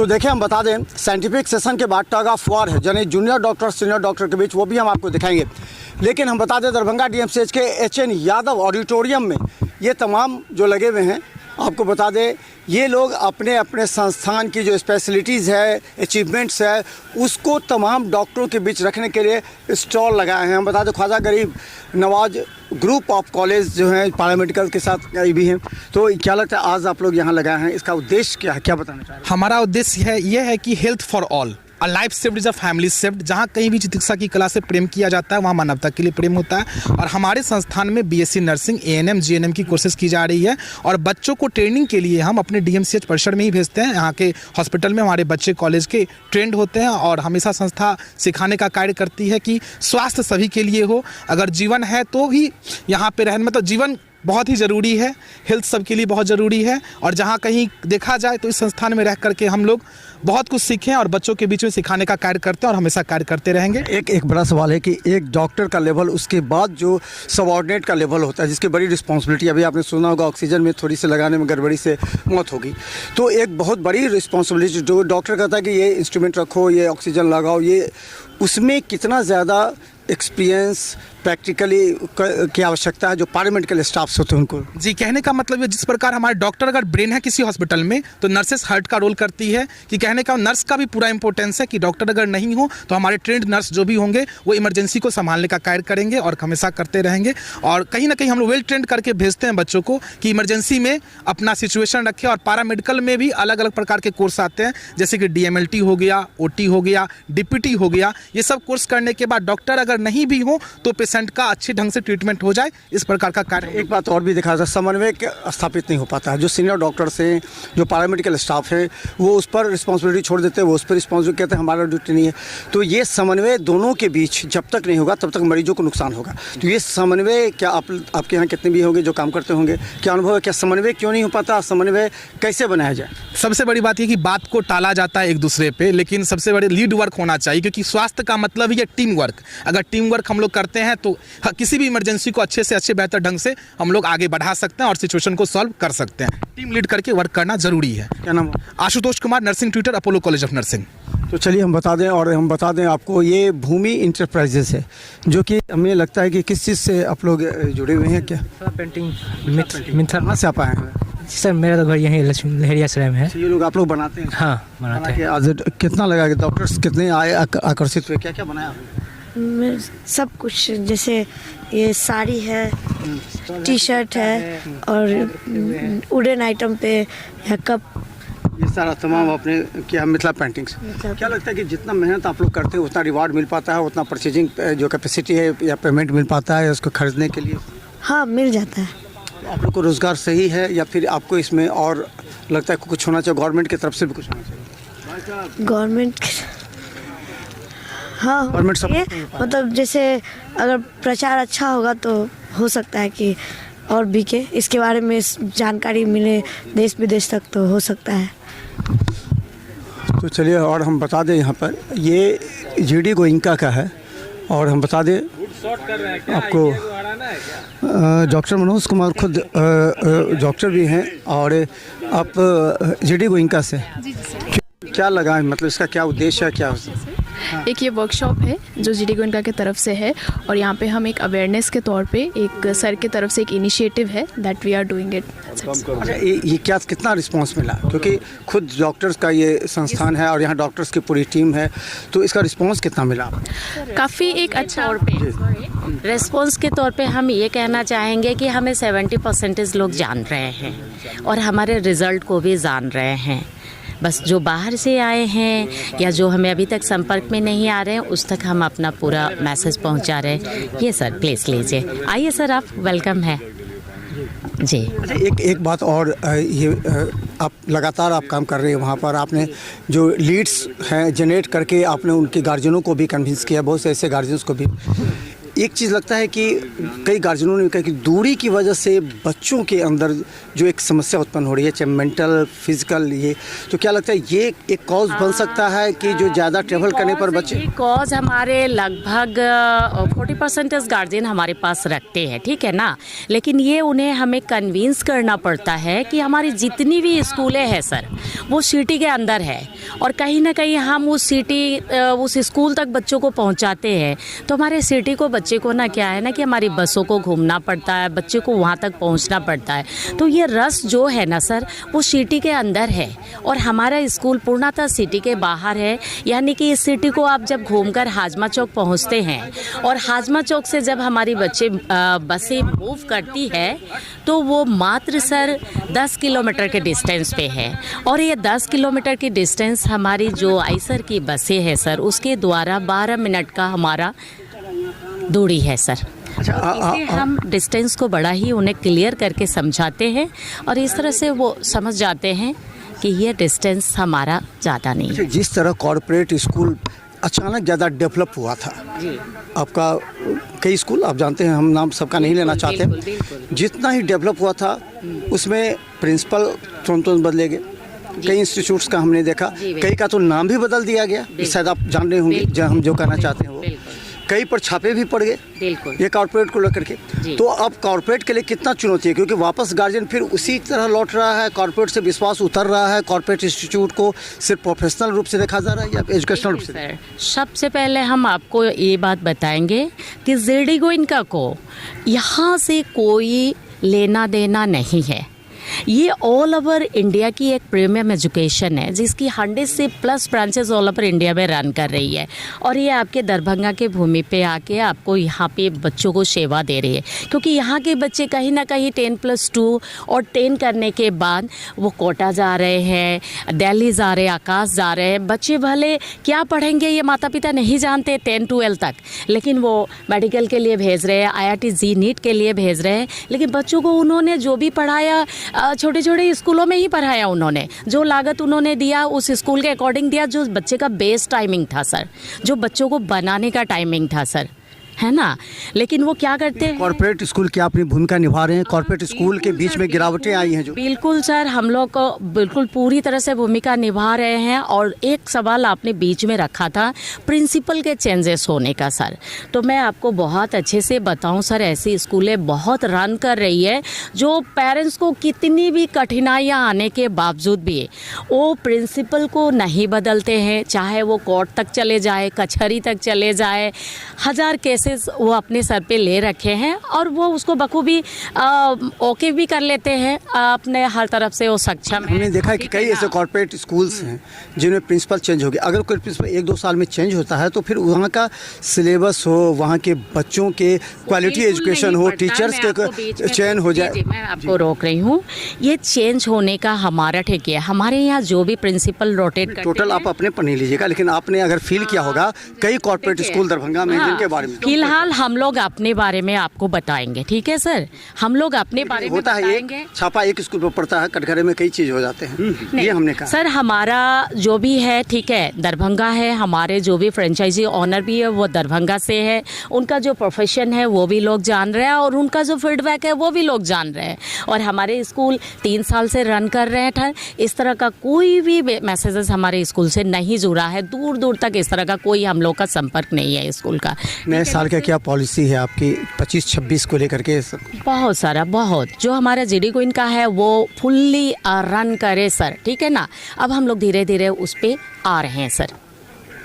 तो देखिए, हम बता दें साइंटिफिक सेशन के बाद टग ऑफ वॉर है, यानी जूनियर डॉक्टर सीनियर डॉक्टर के बीच, वो भी हम आपको दिखाएंगे। लेकिन हम बता दें दरभंगा डीएमसीएच के एचएन यादव ऑडिटोरियम में ये तमाम जो लगे हुए हैं, आपको बता दें ये लोग अपने अपने संस्थान की जो स्पेशलिटीज़ है, अचीवमेंट्स है, उसको तमाम डॉक्टरों के बीच रखने के लिए स्टॉल लगाए हैं। हम बता दें ख्वाजा गरीब नवाज ग्रुप ऑफ कॉलेज जो हैं पैरामेडिकल के साथ भी हैं। तो क्या लगता है आज आप लोग यहाँ लगाए हैं, इसका उद्देश्य क्या है, क्या बताना चाह रहे हैं? हमारा उद्देश्य है ये है कि health for all, a life saved is a family saved. जहाँ कहीं भी चिकित्सा की कला से प्रेम किया जाता है वहाँ मानवता के लिए प्रेम होता है। और हमारे संस्थान में बीएससी नर्सिंग, एएनएम, जीएनएम की कोर्सेज की जा रही है और बच्चों को ट्रेनिंग के लिए हम अपने डीएमसीएच परिसर में ही भेजते हैं। यहाँ के हॉस्पिटल में हमारे बच्चे कॉलेज के ट्रेंड होते हैं और हमेशा संस्था सिखाने का कार्य करती है कि स्वास्थ्य सभी के लिए हो। अगर जीवन है तो ही यहाँ पे रहना, मतलब जीवन बहुत ही ज़रूरी है, हेल्थ सबके लिए बहुत ज़रूरी है। और जहाँ कहीं देखा जाए तो इस संस्थान में रह करके हम लोग बहुत कुछ सीखें और बच्चों के बीच में सिखाने का कार्य करते हैं और हमेशा कार्य करते रहेंगे। एक बड़ा सवाल है कि एक डॉक्टर का लेवल, उसके बाद जो सबऑर्डिनेट का लेवल होता है जिसकी बड़ी रिस्पॉन्सिबिलिटी, अभी आपने सुना होगा ऑक्सीजन में थोड़ी सी लगाने में गड़बड़ी से मौत होगी, तो एक बहुत बड़ी रिस्पॉन्सिबिलिटी जो डॉक्टर कहता है कि ये इंस्ट्रूमेंट रखो, ये ऑक्सीजन लगाओ, ये उसमें कितना ज़्यादा एक्सपीरियंस प्रैक्टिकली की आवश्यकता है जो पैरामेडिकल स्टाफ्स होते हैं उनको? जी, कहने का मतलब है जिस प्रकार हमारे डॉक्टर अगर ब्रेन है किसी हॉस्पिटल में तो नर्सेस हार्ट का रोल करती है, कि कहने का नर्स का भी पूरा इंपॉर्टेंस है कि डॉक्टर अगर नहीं हो तो हमारे ट्रेंड नर्स जो भी होंगे वो इमरजेंसी को संभालने का कार्य करेंगे और हमेशा करते रहेंगे। और कहीं ना कहीं हम लोग वेल ट्रेंड करके भेजते हैं बच्चों को कि इमरजेंसी में अपना सिचुएशन रखें। और पैरामेडिकल में भी अलग अलग प्रकार के कोर्स आते हैं, जैसे कि डीएमएलटी हो गया, ओटी हो गया, डीपीटी हो गया। ये सब कोर्स करने के बाद डॉक्टर अगर नहीं भी हो तो पेशेंट का अच्छे ढंग से ट्रीटमेंट हो जाए, इस प्रकार का कार्य। एक बात और भी दिखा था, समन्वय स्थापित नहीं हो पाता है। जो सीनियर डॉक्टर्स हैं, जो पैरामेडिकल स्टाफ है, वो उस पर रिस्पॉन्सिबिलिटी छोड़ देते हैं, वो उस पर रिस्पॉन्सिबिलिटी कहते हैं हमारा ड्यूटी नहीं है। तो ये समन्वय दोनों के बीच जब तक नहीं होगा तब तक मरीजों को नुकसान होगा। तो ये समन्वय क्या आपके यहाँ कितने भी होंगे जो काम करते होंगे, क्या अनुभव है, क्या समन्वय क्यों नहीं हो पाता, समन्वय कैसे बनाया जाए? सबसे बड़ी बात ये कि बात को टाला जाता है एक दूसरे पे, लेकिन सबसे बड़ी लीड वर्क होना चाहिए, क्योंकि स्वास्थ्य का मतलब ही है टीम वर्क। अगर टीम वर्क हम लोग करते हैं तो किसी भी इमरजेंसी को अच्छे से अच्छे बेहतर ढंग से हम लोग आगे बढ़ा सकते हैं और सिचुएशन को सॉल्व कर सकते हैं। टीम लीड करके वर्क करना जरूरी है। क्या नाम? Ashutosh Kumar, nursing tutor, Apollo college of nursing. तो चलिए हम बता दें आपको, ये भूमि इंटरप्राइजेस है, जो कि हमें लगता है कि किस चीज़ से आप लोग जुड़े हुए हैं? क्या पेंटिंग कहाँ से आप आए हैं? सर मेरा तो घर यहीं लहरिया सराय में है। ये लोग आप लोग बनाते हैं? हाँ, बनाते हैं। आज कितना लगा कि डॉक्टर्स कितने आए, आकर्षित हुए, क्या क्या बनाया आपने? सब कुछ, जैसे ये साड़ी है, टी शर्ट है और वुडन आइटम पे या कप, ये सारा तमाम आपने किया मिथिला पेंटिंग्स। क्या लगता है कि जितना मेहनत आप लोग करते हैं उतना रिवार्ड मिल पाता है, उतना परचेजिंग जो कैपेसिटी है या पेमेंट मिल पाता है उसको खरीदने के लिए? हाँ, मिल जाता है। आप लोग को रोज़गार सही है या फिर आपको इसमें और लगता है कुछ होना चाहिए, गवर्नमेंट की तरफ से भी कुछ होना चाहिए? गवर्नमेंट हाँ, मतलब जैसे अगर प्रचार अच्छा होगा तो हो सकता है कि और बिके, इसके बारे में जानकारी मिले देश विदेश तक, तो हो सकता है। तो चलिए, और हम बता दें यहाँ पर ये जीडी गोइंका का है, और हम बता दें आपको डॉक्टर मनोज कुमार खुद डॉक्टर भी हैं, और आप जीडी गोइंका से क्या लगा है, मतलब इसका क्या उद्देश्य है, क्या? एक ये वर्कशॉप है जो जीडी गोइंका की तरफ से है और यहाँ पे हम एक अवेयरनेस के तौर पे एक सर की तरफ से एक इनिशिएटिव है that we are doing it. अच्छा, ये क्या कितना रिस्पांस मिला? क्योंकि खुद डॉक्टर्स का ये संस्थान है और यहाँ डॉक्टर्स की पूरी टीम है, तो इसका रिस्पांस कितना मिला? काफ़ी एक अच्छा रिस्पॉन्स के तौर पे हम ये कहना चाहेंगे कि हमें 70% लोग जान रहे हैं और हमारे रिज़ल्ट को भी जान रहे हैं। बस जो बाहर से आए हैं या जो हमें अभी तक संपर्क में नहीं आ रहे हैं उस तक हम अपना पूरा मैसेज पहुंचा रहे हैं। ये सर प्लीज़ लीजिए, आइए सर, आप वेलकम है जी। अच्छा, एक बात और, ये आप लगातार आप काम कर रहे हैं वहाँ पर, आपने जो लीड्स हैं जनरेट करके आपने उनके गार्जियनों को भी कन्विंस किया, बहुत से ऐसे गार्जियंस को भी। एक चीज़ लगता है कि कई गार्जियनों ने कहा कि दूरी की वजह से बच्चों के अंदर जो एक समस्या उत्पन्न हो रही है, चाहे मेंटल फिजिकल, ये तो क्या लगता है ये एक कॉज बन सकता है कि जो ज़्यादा ट्रेवल करने पर बच्चे? कॉज हमारे लगभग 40% गार्जियन हमारे पास रखते हैं, ठीक है ना, लेकिन ये उन्हें हमें कन्विंस करना पड़ता है कि हमारी जितनी भी स्कूलें हैं सर वो सिटी के अंदर है और कहीं ना कहीं हम उस स्कूल तक बच्चों को पहुंचाते हैं, तो हमारे सिटी को बच्चे को ना क्या है ना कि हमारी बसों को घूमना पड़ता है, बच्चे को वहाँ तक पहुँचना पड़ता है। तो ये रस जो है ना सर वो सिटी के अंदर है और हमारा स्कूल पूर्णतः सिटी के बाहर है। यानी कि इस सिटी को आप जब घूमकर हाजमा चौक पहुँचते हैं और हाजमा चौक से जब हमारी बसें मूव करती है तो वो मात्र सर 10 किलोमीटर के डिस्टेंस पे है और ये 10 किलोमीटर की डिस्टेंस हमारी जो आइसर की बसें है सर उसके द्वारा 12 मिनट का हमारा दूरी है सर। इसलिए हम डिस्टेंस को बड़ा ही उन्हें क्लियर करके समझाते हैं और इस तरह से वो समझ जाते हैं कि ये डिस्टेंस हमारा ज़्यादा नहीं है। जिस तरह कॉर्पोरेट स्कूल अचानक ज़्यादा डेवलप हुआ था, आपका कई स्कूल आप जानते हैं, हम नाम सबका नहीं लेना चाहते, जितना ही डेवलप हुआ था उसमें प्रिंसिपल तुरंत बदले गए। कई इंस्टीट्यूट्स का हमने देखा, कई का तो नाम भी बदल दिया गया, शायद आप जान रहे होंगे जो हम जो कहना चाहते हैं वो। कई पर छापे भी पड़ गए ये कॉर्पोरेट को लेकर के। तो अब कॉर्पोरेट के लिए कितना चुनौती है, क्योंकि वापस गार्जियन फिर उसी तरह लौट रहा है, कॉर्पोरेट से विश्वास उतर रहा है, कॉर्पोरेट इंस्टीट्यूट को सिर्फ प्रोफेशनल रूप से देखा जा रहा है या एजुकेशनल रूप से? सबसे पहले हम आपको ये बात बताएंगे कि जेडी गोइनका को यहाँ से कोई लेना देना नहीं है। ये ऑल ओवर इंडिया की एक प्रीमियम एजुकेशन है जिसकी 100 से plus branches all over India में रन कर रही है और ये आपके दरभंगा के भूमि पे आके आपको यहाँ पे बच्चों को सेवा दे रही है, क्योंकि यहाँ के बच्चे कहीं ना कहीं 10+2 और 10 करने के बाद वो कोटा जा रहे हैं, दिल्ली जा रहे हैं, आकाश जा रहे हैं। बच्चे भले क्या पढ़ेंगे ये माता पिता नहीं जानते 10-12 तक, लेकिन वो मेडिकल के लिए भेज रहे हैं, IIT जी नीट के लिए भेज रहे हैं, लेकिन बच्चों को उन्होंने जो भी पढ़ाया छोटे छोटे स्कूलों में ही पढ़ाया, उन्होंने जो लागत उन्होंने दिया उस स्कूल के अकॉर्डिंग दिया, जो बच्चे का बेस टाइमिंग था सर, जो बच्चों को बनाने का टाइमिंग था सर, है ना। लेकिन वो क्या करते हैं, कॉर्पोरेट स्कूल क्या अपनी भूमिका निभा रहे हैं? कॉर्पोरेट स्कूल के बीच में गिरावटें आई हैं जो? बिल्कुल सर, हम लोग को बिल्कुल पूरी तरह से भूमिका निभा रहे हैं। और एक सवाल आपने बीच में रखा था प्रिंसिपल के चेंजेस होने का सर, तो मैं आपको बहुत अच्छे से बताऊं सर, ऐसी स्कूलें बहुत रन कर रही है जो पेरेंट्स को कितनी भी कठिनाइयाँ आने के बावजूद भी वो प्रिंसिपल को नहीं बदलते हैं, चाहे वो कोर्ट तक चले जाए, कचहरी तक चले जाए, 1000 केसेस वो अपने सर पे ले रखे हैं और वो उसको बखूबी ओके भी कर लेते हैं, अपने हर तरफ से वो सक्षम है। हमने देखा है कि कई ऐसे कॉर्पोरेट स्कूल्स हैं जिनमें प्रिंसिपल चेंज हो गया। अगर कोई प्रिंसिपल 1-2 साल में चेंज होता है तो फिर वहाँ का सिलेबस हो, वहाँ के बच्चों के क्वालिटी एजुकेशन हो, टीचर्स के चयन हो जाए। मैं आपको रोक रही हूँ, ये चेंज होने का हमारा ठीक है। हमारे यहाँ जो भी प्रिंसिपल रोटेट करते हैं, टोटल आप अपने पर नहीं लीजिएगा, लेकिन आपने अगर फील किया होगा कई कॉर्पोरेट स्कूल दरभंगा में जिनके बारे में फिलहाल हम लोग अपने बारे में आपको बताएंगे, ठीक है सर, हम लोग अपने बारे में होता है। एक छापा एक स्कूल पर पड़ता है, कटघरे में कई चीज हो जाते हैं, ये हमने कहा सर। हमारा जो भी है ठीक है, दरभंगा है, हमारे जो भी फ्रेंचाइजी ऑनर भी है वो दरभंगा से है, उनका जो प्रोफेशन है वो भी लोग जान रहे हैं और उनका जो फीडबैक है वो भी लोग जान रहे हैं। और हमारे स्कूल 3 साल से रन कर रहे हैं, इस तरह का कोई भी मैसेजेस हमारे स्कूल से नहीं जुड़ा है, दूर दूर तक इस तरह का कोई हम लोग का संपर्क नहीं है स्कूल का। नए साल का क्या पॉलिसी है आपकी 25-26 को लेकर के? बहुत सारा, बहुत जो हमारा जेडी गोइन का है वो फुल्ली रन करे सर, ठीक है ना। अब हम लोग धीरे धीरे उस पे आ रहे हैं सर।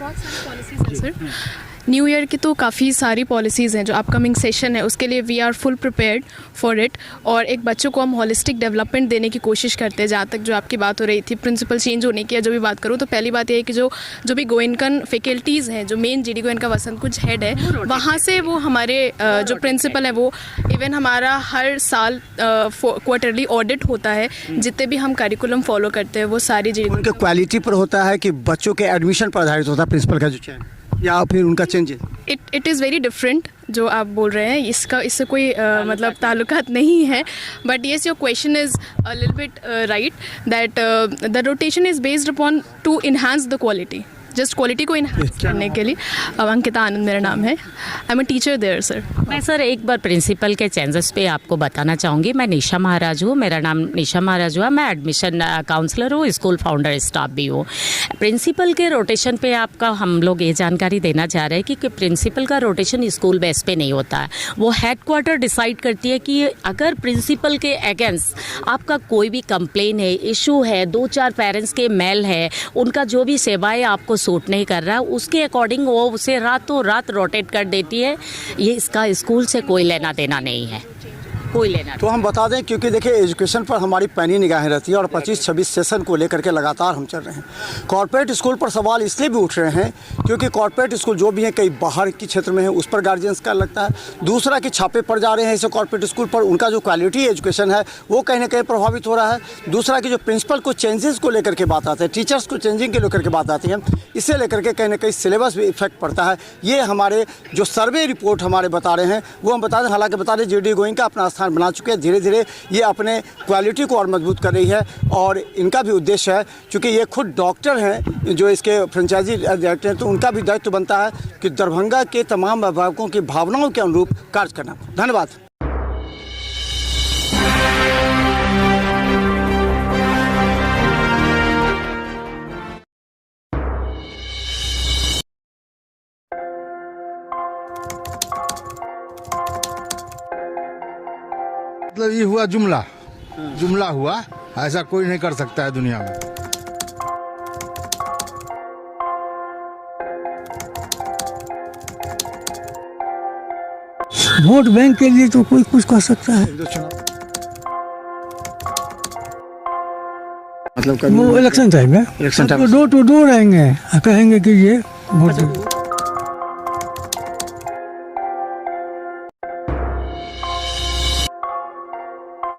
बहुत सारी पॉलिसीज हैं सर। न्यू ईयर की तो काफ़ी सारी पॉलिसीज़ हैं, जो अपकमिंग सेशन है उसके लिए we are full prepared for it. और एक बच्चों को हम हॉलिस्टिक डेवलपमेंट देने की कोशिश करते हैं। जहाँ तक जो आपकी बात हो रही थी प्रिंसिपल चेंज होने की, जो भी बात करूँ तो पहली बात यह है कि जो भी गोइनकन फैकल्टीज़ हैं, जो मेन जेडी गोइनका वसंत कुंज हेड है, वहाँ से वो हमारे जो प्रिंसिपल है वो इवन हमारा हर साल क्वार्टरली ऑडिट होता है। जितने भी हम करिकुलम फॉलो करते हैं वो सारी जेडी क्वालिटी पर होता है कि बच्चों के एडमिशन पर आधारित होता है प्रिंसिपल का जो चयन, या फिर उनका change? It is very different जो आप बोल रहे हैं, इससे कोई मतलब ताल्लुकात नहीं है। But yes, your question is a little bit right that the rotation is based upon to enhance the quality. Just quality को इन्हांस करने के लिए। अंकिता आनंद मेरा नाम है, I am a teacher there sir. मैं सर एक बार प्रिंसिपल के चेंजेस पे आपको बताना चाहूँगी। मैं निशा महाराज हूँ, मेरा नाम निशा महाराज हुआ, मैं एडमिशन काउंसलर हूँ, स्कूल फाउंडर स्टाफ भी हूँ। प्रिंसिपल के रोटेशन पे आपका हम लोग ये जानकारी देना चाह रहे हैं कि प्रिंसिपल का रोटेशन स्कूल बेस पे नहीं होता है। वो हेडक्वार्टर डिसाइड करती है कि अगर प्रिंसिपल के अगेंस्ट आपका कोई भी कंप्लेन है, इशू है, 2-4 पेरेंट्स के मेल है, उनका जो भी सेवाएं आपको सूट नहीं कर रहा, उसके अकॉर्डिंग वो उसे रातों रात रोटेट कर देती है। ये इसका स्कूल से कोई लेना देना नहीं है, कोई लेना। तो हम बता दें, क्योंकि देखिए एजुकेशन पर हमारी पैनी निगाहें रहती है और 25-26 सेशन को लेकर के लगातार हम चल रहे हैं। कॉर्पोरेट स्कूल पर सवाल इसलिए भी उठ रहे हैं क्योंकि कॉर्पोरेट स्कूल जो भी हैं कई बाहर की क्षेत्र में है, उस पर गार्जियंस का लगता है। दूसरा कि छापे पड़ जा रहे हैं इसे कॉर्पोरेट स्कूल पर, उनका जो क्वालिटी एजुकेशन है वो कहीं ना कहीं प्रभावित हो रहा है। दूसरा कि जो प्रिंसिपल को चेंजेस को लेकर के बात आते हैं, टीचर्स को चेंजिंग के लेकर के बात आती है, इससे लेकर के कहीं ना कहीं सिलेबस भी इफेक्ट पड़ता है। ये हमारे जो सर्वे रिपोर्ट हमारे बता रहे हैं वो हम बता दें, हालांकि बता दें JD गोइंका अपना स्थान बना चुके हैं, धीरे धीरे ये अपने क्वालिटी को और मजबूत कर रही है। और इनका भी उद्देश्य है, क्योंकि ये खुद डॉक्टर हैं जो इसके फ्रेंचाइजी डायरेक्टर हैं, तो उनका भी दायित्व बनता है कि दरभंगा के तमाम अभिभावकों की भावनाओं के अनुरूप कार्य करना। धन्यवाद। मतलब ये हुआ जुमला हुआ, ऐसा कोई नहीं कर सकता है दुनिया में। वोट बैंक के लिए तो कोई कुछ कर सकता है। मतलब वो इलेक्शन टाइम में डोर टू डोर आएंगे, कहेंगे कि ये वोट